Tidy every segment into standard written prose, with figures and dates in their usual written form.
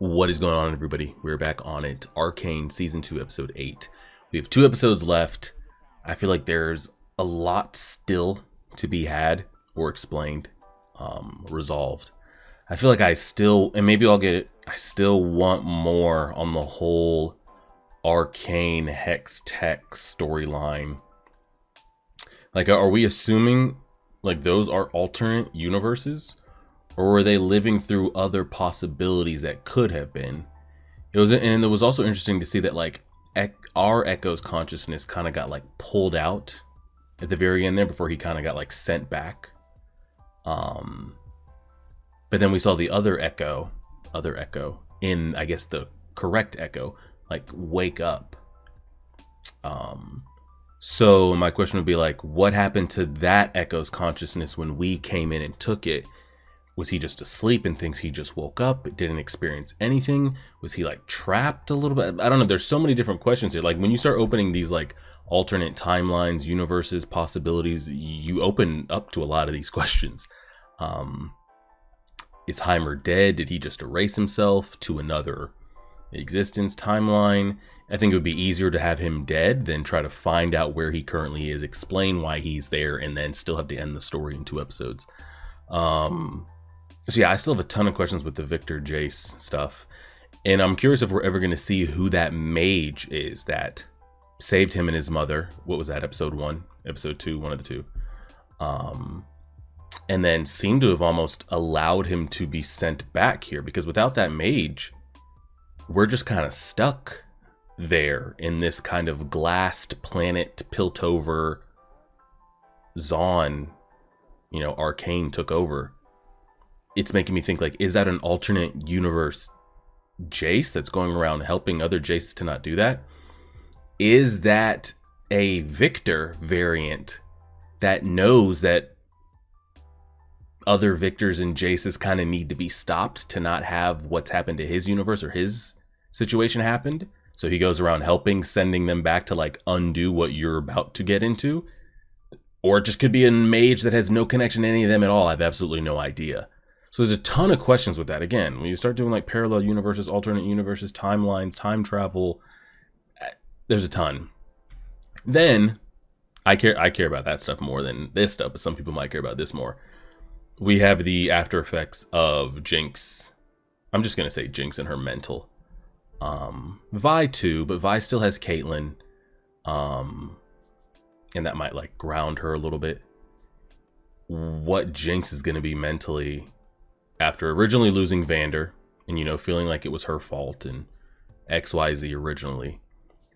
What is going on, everybody? We're back on it. Arcane Season 2, Episode 8. We have 2 episodes left. I feel like there's a lot still to be had or explained, resolved. I feel like I still, and maybe I'll get it, I still want more on the whole Arcane Hex Tech storyline. Like, are we assuming, like, those are alternate universes? Or were they living through other possibilities that could have been? It was, and it was also interesting to see that like our Echo's consciousness kind of got like pulled out at the very end there before he kind of got like sent back. But then we saw the other Echo in, I guess, the correct Echo, like wake up. So my question would be like, what happened to that Echo's consciousness when we came in and took it? Was he just asleep and thinks he just woke up, but didn't experience anything? Was he like trapped a little bit? I don't know. There's so many different questions here. Like when you start opening these like alternate timelines, universes, possibilities, you open up to a lot of these questions. Is Heimer dead? Did he just erase himself to another existence timeline? I think it would be easier to have him dead than try to find out where he currently is, explain why he's there, and then still have to end the story in 2 episodes. So yeah, I still have a ton of questions with the Victor Jace stuff. And I'm curious if we're ever going to see who that mage is that saved him and his mother. What was that, episode 1? Episode 2, one of the 2. And then seemed to have almost allowed him to be sent back here. Because without that mage, we're just kind of stuck there in this kind of glassed planet, Piltover, Zaun, you know, Arcane took over. It's making me think, like, is that an alternate universe Jace that's going around helping other Jaces to not do that? Is that a Victor variant that knows that other Victors and Jaces kind of need to be stopped to not have what's happened to his universe or his situation happened? So he goes around helping, sending them back to, like, undo what you're about to get into? Or it just could be a mage that has no connection to any of them at all. I have absolutely no idea. So there's a ton of questions with that. Again, when you start doing like parallel universes, alternate universes, timelines, time travel, there's a ton. Then I care about that stuff more than this stuff, but some people might care about this more. We have the after effects of Jinx. I'm just gonna say Jinx and her mental. Vi too, but Vi still has Caitlyn. And that might like ground her a little bit. What Jinx is gonna be mentally after originally losing Vander and, you know, feeling like it was her fault and XYZ originally,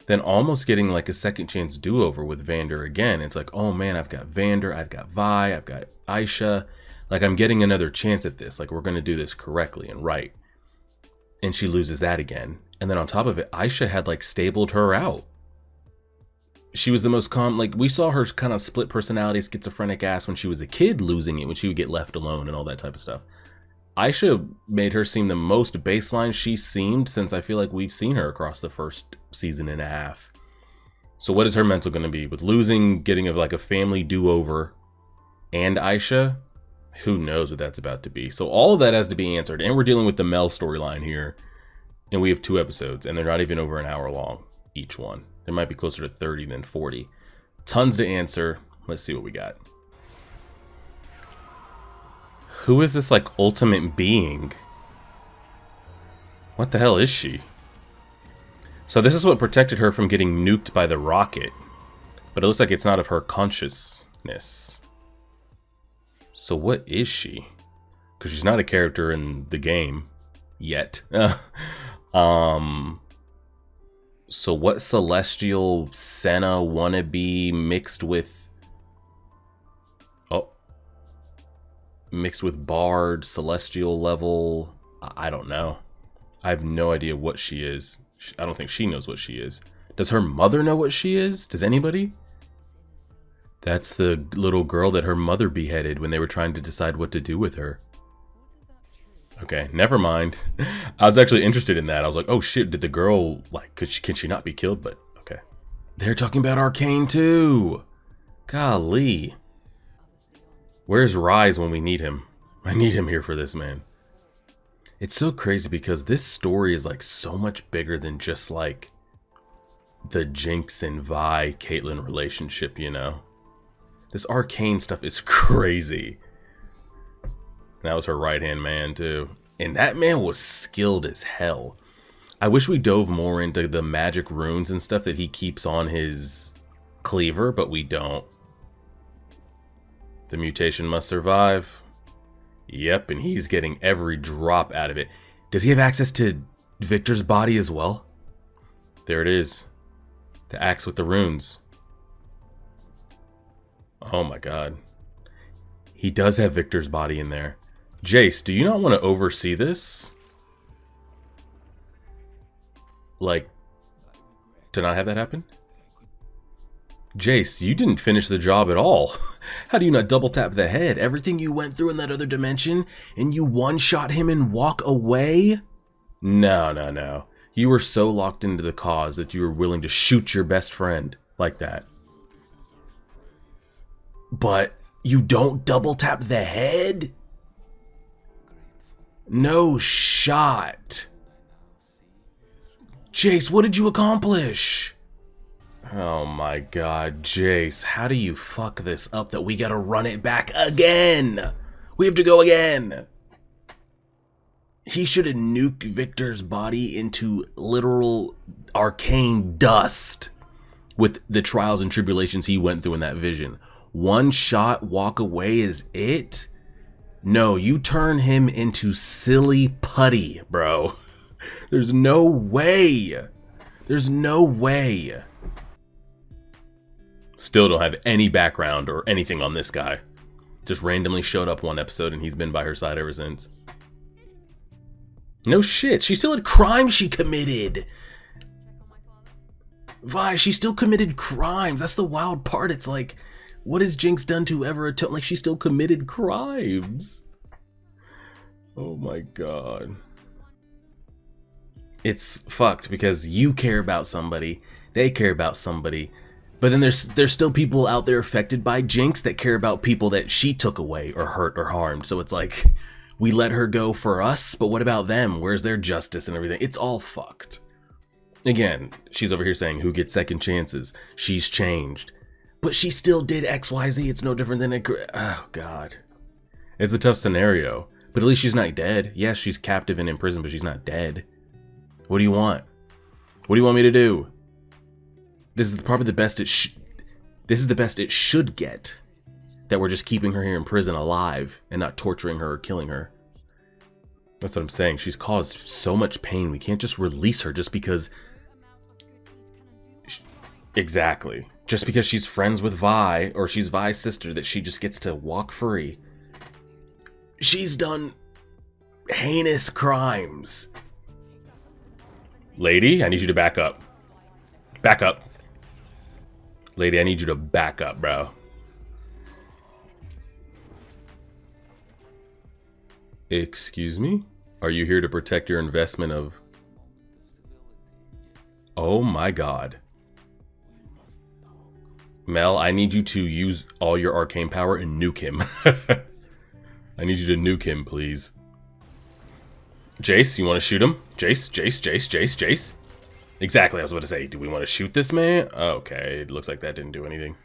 then almost getting like a second chance do-over with Vander again. It's like, oh man, I've got Vander, I've got Vi, I've got Aisha. Like, I'm getting another chance at this. Like, we're going to do this correctly and right. And she loses that again. And then on top of it, Aisha had like stabled her out. She was the most calm. Like, we saw her kind of split personality, schizophrenic ass when she was a kid, losing it when she would get left alone and all that type of stuff. Aisha made her seem the most baseline she's seemed since I feel like we've seen her across the first season and a half. So what is her mental going to be with losing, getting like a family do-over, and Aisha? Who knows what that's about to be. So all of that has to be answered. And we're dealing with the Mel storyline here. And we have 2 episodes, and they're not even over an hour long, each one. There might be closer to 30 than 40. Tons to answer. Let's see what we got. Who is this, like, ultimate being? What the hell is she? So this is what protected her from getting nuked by the rocket. But it looks like it's not of her consciousness. So what is she? Because she's not a character in the game. Yet. So what celestial Senna wannabe mixed with Bard, celestial level? I don't know. I have no idea what she is. I don't think she knows what she is. Does her mother know what she is? Does anybody? That's the little girl that her mother beheaded when they were trying to decide what to do with her. Okay, never mind. I was actually interested in that. I was like, oh shit, did the girl, like, can she not be killed? But, okay. They're talking about Arcane too. Golly. Where's Rise when we need him? I need him here for this, man. It's so crazy because this story is like so much bigger than just like the Jinx and Vi Caitlyn relationship, you know? This Arcane stuff is crazy. That was her right-hand man too. And that man was skilled as hell. I wish we dove more into the magic runes and stuff that he keeps on his cleaver, but we don't. The mutation must survive. Yep, and he's getting every drop out of it. Does he have access to Victor's body as well? There it is. The axe with the runes. Oh my god. He does have Victor's body in there. Jace, do you not want to oversee this? Like, to not have that happen? Jace, you didn't finish the job at all. How do you not double tap the head? Everything you went through in that other dimension, and you one-shot him and walk away? No, no, no. You were so locked into the cause that you were willing to shoot your best friend like that. But you don't double tap the head? No shot. Jace, what did you accomplish? Oh my god, Jace, how do you fuck this up that we gotta run it back again? We have to go again. He should have nuked Victor's body into literal arcane dust with the trials and tribulations he went through in that vision. One shot, walk away is it? No, you turn him into silly putty, bro. There's no way. There's no way. Still don't have any background or anything on this guy. Just randomly showed up one episode and he's been by her side ever since. No shit, she still had crimes she committed. Vi, she still committed crimes. That's the wild part. It's like, what has Jinx done to ever atone? Like, she still committed crimes. Oh my god. It's fucked because you care about somebody, they care about somebody, but then there's still people out there affected by Jinx that care about people that she took away or hurt or harmed. So it's like, we let her go for us, but what about them? Where's their justice and everything? It's all fucked. Again, she's over here saying, who gets second chances? She's changed. But she still did XYZ. It's no different than oh god. It's a tough scenario. But at least she's not dead. Yes, she's captive and in prison, but she's not dead. What do you want? What do you want me to do? This is probably the best this is the best it should get. That we're just keeping her here in prison alive and not torturing her or killing her. That's what I'm saying. She's caused so much pain. We can't just release her just because... Exactly. Just because she's friends with Vi, or she's Vi's sister, that she just gets to walk free. She's done heinous crimes. Lady, I need you to back up. Back up. Lady, I need you to back up, bro. Excuse me? Are you here to protect your investment of... Oh my god. Mel, I need you to use all your arcane power and nuke him. I need you to nuke him, please. Jace, you want to shoot him? Jace, Jace, Jace, Jace, Jace. Exactly, I was about to say, do we want to shoot this man? Okay, it looks like that didn't do anything.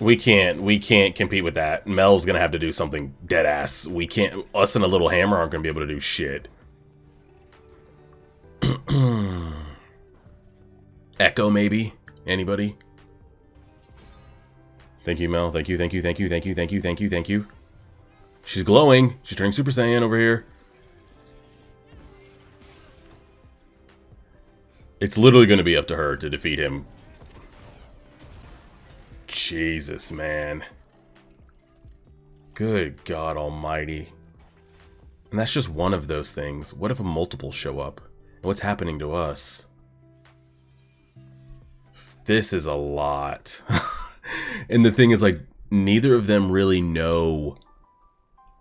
We can't compete with that. Mel's gonna have to do something dead ass. We can't, us and a little hammer aren't gonna be able to do shit. Echo, maybe? Anybody? Thank you, Mel. Thank you, thank you, thank you, thank you, thank you, thank you, thank you. She's glowing. She's turning Super Saiyan over here. It's literally going to be up to her to defeat him. Jesus, man. Good God almighty. And that's just one of those things. What if a multiple show up? What's happening to us? This is a lot. And the thing is, like, neither of them really know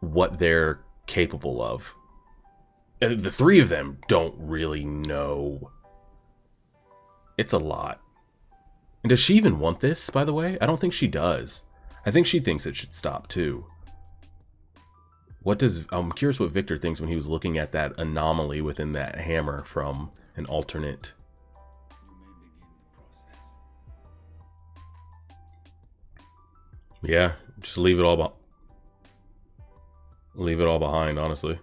what they're capable of. The three of them don't really know. It's a lot. And does she even want this, by the way? I don't think she does. I think she thinks it should stop, too. I'm curious what Victor thinks when he was looking at that anomaly within that hammer from an alternate. Yeah, just leave it all behind, honestly.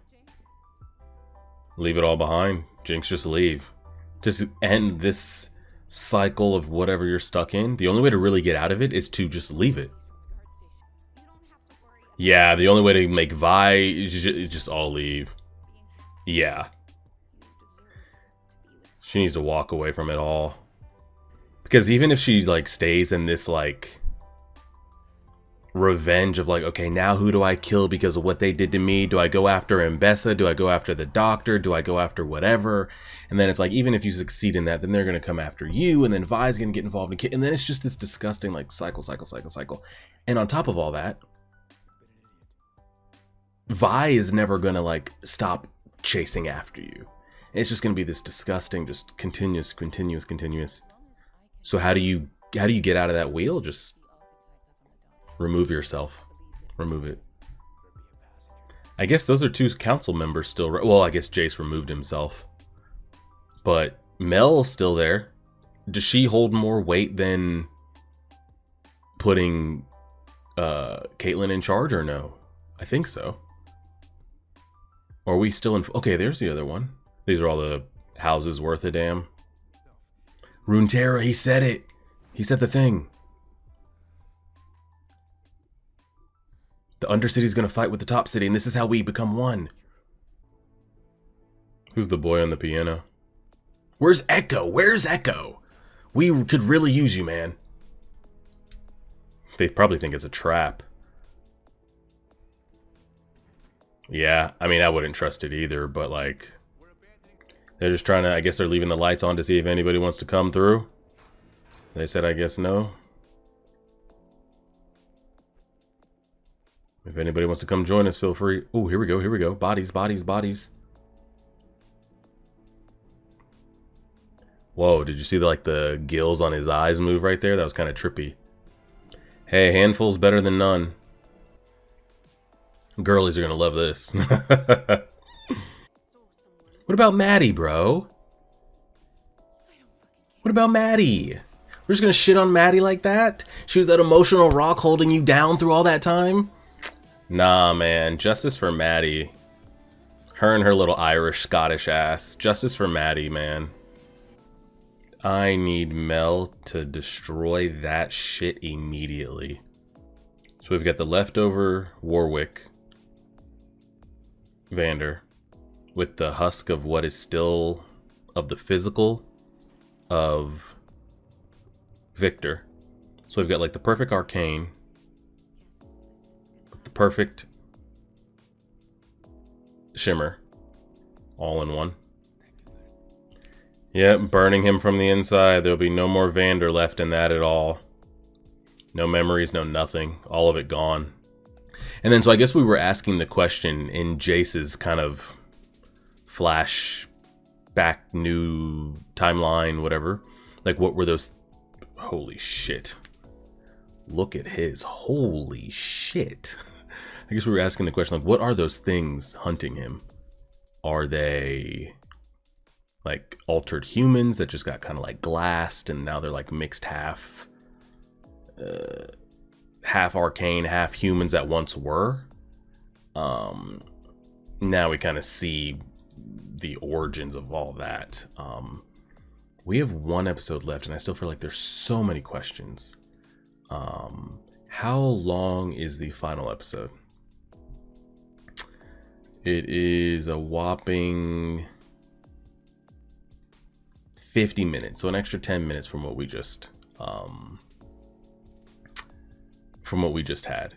Leave it all behind. Jinx, just leave. Just end this cycle of whatever you're stuck in. The only way to really get out of it is to just leave it. Yeah, the only way to make Vi is just all leave. Yeah. She needs to walk away from it all. Because even if she like stays in this like revenge of like, okay, now who do I kill because of what they did to me? Do I go after Mbessa? Do I go after the doctor? Do I go after whatever? And then it's like, even if you succeed in that, then they're gonna come after you, and then Vi's gonna get involved in and then it's just this disgusting like cycle. And on top of all that, Vi is never gonna like stop chasing after you. It's just gonna be this disgusting, just continuous. So how do you get out of that wheel? Just remove yourself. Remove it. I guess those are two council members still. Well, I guess Jace removed himself. But Mel's still there. Does she hold more weight than putting Caitlyn in charge or no? I think so. Or are we still in... Okay, there's the other one. These are all the houses worth a damn. Runeterra, he said it. He said the thing. The Undercity's gonna fight with the top city, and this is how we become one. Who's the boy on the piano? Where's Echo? Where's Echo? We could really use you, man. They probably think it's a trap. Yeah, I mean, I wouldn't trust it either, but like... They're just trying to... I guess they're leaving the lights on to see if anybody wants to come through. They said, I guess no. If anybody wants to come join us, feel free. Oh, here we go. Bodies. Whoa, did you see the gills on his eyes move right there? That was kind of trippy. Hey, handful's better than none. Girlies are gonna love this. What about Maddie, bro? What about Maddie? We're just gonna shit on Maddie like that? She was that emotional rock holding you down through all that time? Nah, man. Justice for Maddie. Her and her little Irish, Scottish ass. Justice for Maddie, man. I need Mel to destroy that shit immediately. So we've got the leftover Warwick. Vander. With the husk of what is still of the physical of Victor. So we've got like the perfect Arcane. The perfect Shimmer. All in one. Yep, burning him from the inside. There'll be no more Vander left in that at all. No memories, no nothing. All of it gone. And then so I guess we were asking the question in Jace's kind of flashback new timeline, whatever. Like, what were those? Holy shit. Look at his. Holy shit. I guess we were asking the question, like, what are those things hunting him? Are they like altered humans that just got kind of like glassed and now they're like mixed half arcane, half humans that once were? Now we kind of see the origins of all that. We have one episode left and I still feel like there's so many questions. How long is the final episode? It is a whopping 50 minutes, so an extra 10 minutes from what we just had.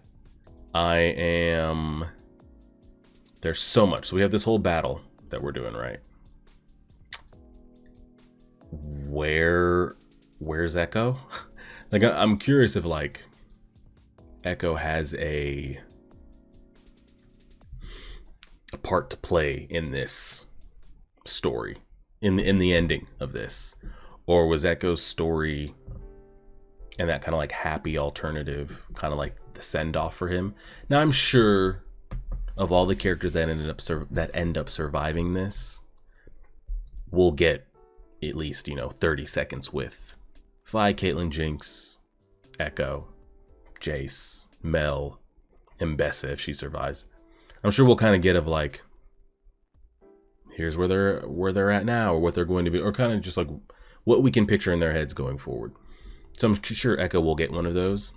There's so much. So we have this whole battle that we're doing, right? Where's Echo? Like, I'm curious if like Echo has a part to play in this story, in the ending of this, or was Echo's story and that kind of like happy alternative kind of like the send off for him? Now I'm sure of all the characters that end up surviving this, we'll get at least, 30 seconds with Vi, Caitlyn, Jinx, Echo, Jace, Mel, and Bessa if she survives. I'm sure we'll kind of get of like, here's where they're at now, or what they're going to be, or kind of just like what we can picture in their heads going forward. So I'm sure Echo will get one of those.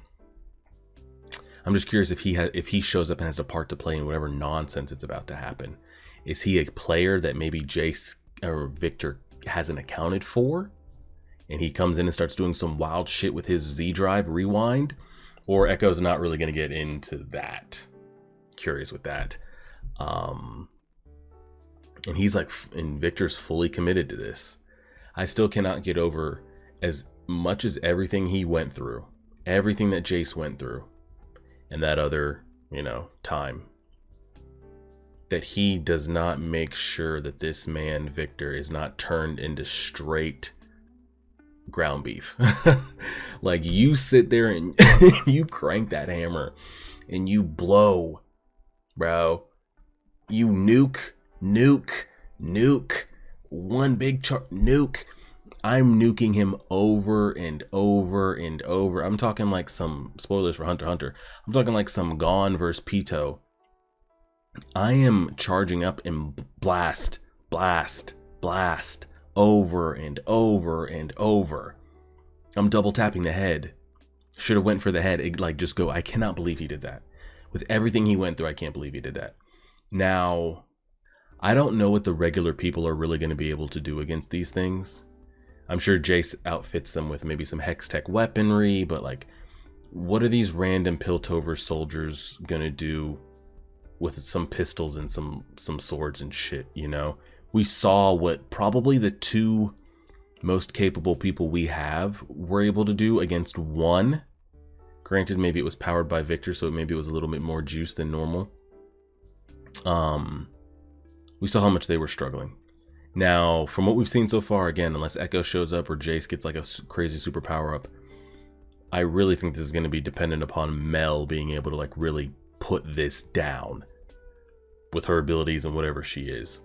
I'm just curious if he shows up and has a part to play in whatever nonsense it's about to happen. Is he a player that maybe Jace or Victor hasn't accounted for, and he comes in and starts doing some wild shit with his Z drive rewind? Or Echo's not really going to get into that. Curious with that. And Victor's fully committed to this. I still cannot get over, as much as everything he went through, everything that Jace went through, and that other, time, that he does not make sure that this man, Victor, is not turned into straight ground beef. Like, you sit there and you crank that hammer and you blow, bro. You nuke, one big nuke. I'm nuking him over and over and over. I'm talking like some spoilers for Hunter x Hunter. I'm talking like some Gone versus Pito. I am charging up and blast over and over and over. I'm double tapping the head. Should have went for the head. I cannot believe he did that. With everything he went through, I can't believe he did that. Now, I don't know what the regular people are really going to be able to do against these things. I'm sure Jace outfits them with maybe some Hex Tech weaponry, but like, what are these random Piltover soldiers going to do with some pistols and some swords and shit, We saw what probably the two most capable people we have were able to do against one. Granted, maybe it was powered by Victor, so maybe it was a little bit more juice than normal. We saw how much they were struggling. Now, from what we've seen so far, again, unless Echo shows up or Jace gets like a crazy super power up, I really think this is going to be dependent upon Mel being able to like really put this down with her abilities and whatever she is.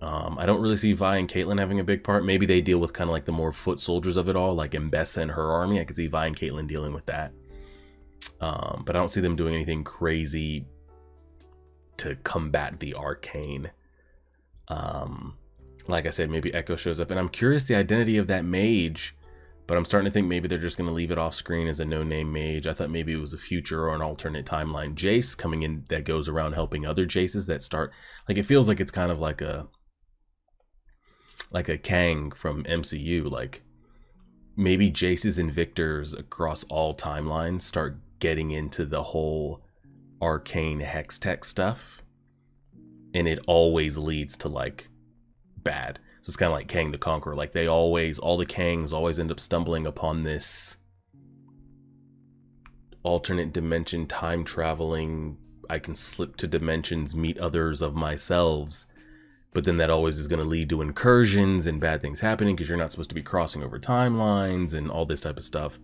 I don't really see Vi and Caitlyn having a big part. Maybe they deal with kind of like the more foot soldiers of it all, like Mbessa and her army. I could see Vi and Caitlyn dealing with that. But I don't see them doing anything crazy to combat the Arcane. Like I said, maybe Echo shows up, and I'm curious the identity of that mage, but I'm starting to think maybe they're just going to leave it off screen as a no-name mage. I thought maybe it was a future or an alternate timeline Jace coming in that goes around helping other Jaces that start, like, it feels like it's kind of like a Kang from MCU. Like, maybe Jaces and Victors across all timelines start getting into the whole Arcane Hex Tech stuff, and it always leads to like bad. So it's kind of like Kang the Conqueror. Like, all the Kangs always end up stumbling upon this alternate dimension, time traveling, I can slip to dimensions, meet others of myself, but then that always is going to lead to incursions and bad things happening because you're not supposed to be crossing over timelines and all this type of stuff.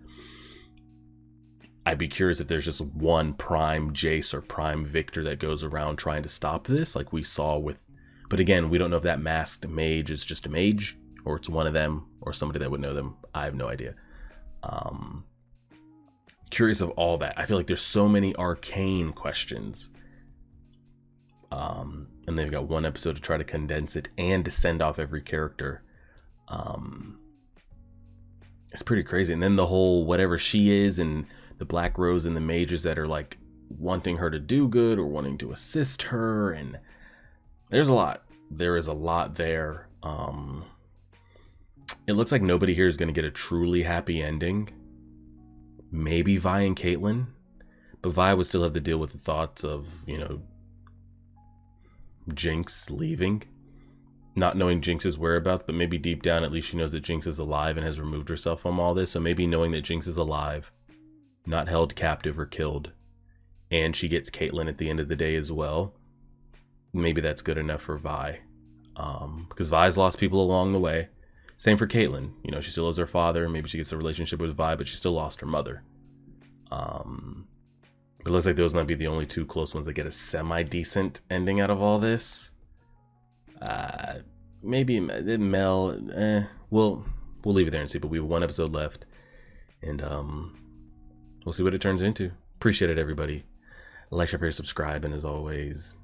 I'd be curious if there's just one Prime Jace or Prime Victor that goes around trying to stop this, like we saw with. But again, we don't know if that masked mage is just a mage, or it's one of them, or somebody that would know them. I have no idea. Curious of all that. I feel like there's so many Arcane questions. And they've got one episode to try to condense it and to send off every character. It's pretty crazy. And then the whole whatever she is and the Black Rose and the mages that are like wanting her to do good or wanting to assist her, and there's a lot. There is a lot there. It looks like nobody here is going to get a truly happy ending. Maybe Vi and Caitlyn, but Vi would still have to deal with the thoughts of, Jinx leaving, not knowing Jinx's whereabouts, but maybe deep down at least she knows that Jinx is alive and has removed herself from all this. So maybe knowing that Jinx is alive, not held captive or killed, and she gets Caitlyn at the end of the day as well, maybe that's good enough for Vi. Because Vi's lost people along the way. Same for Caitlyn. She still loves her father. Maybe she gets a relationship with Vi, but she still lost her mother. But it looks like those might be the only two close ones that get a semi-decent ending out of all this. Maybe Mel, we'll leave it there and see, but we have one episode left. And we'll see what it turns into. Appreciate it, everybody. Like, share, favorite, subscribe, and as always,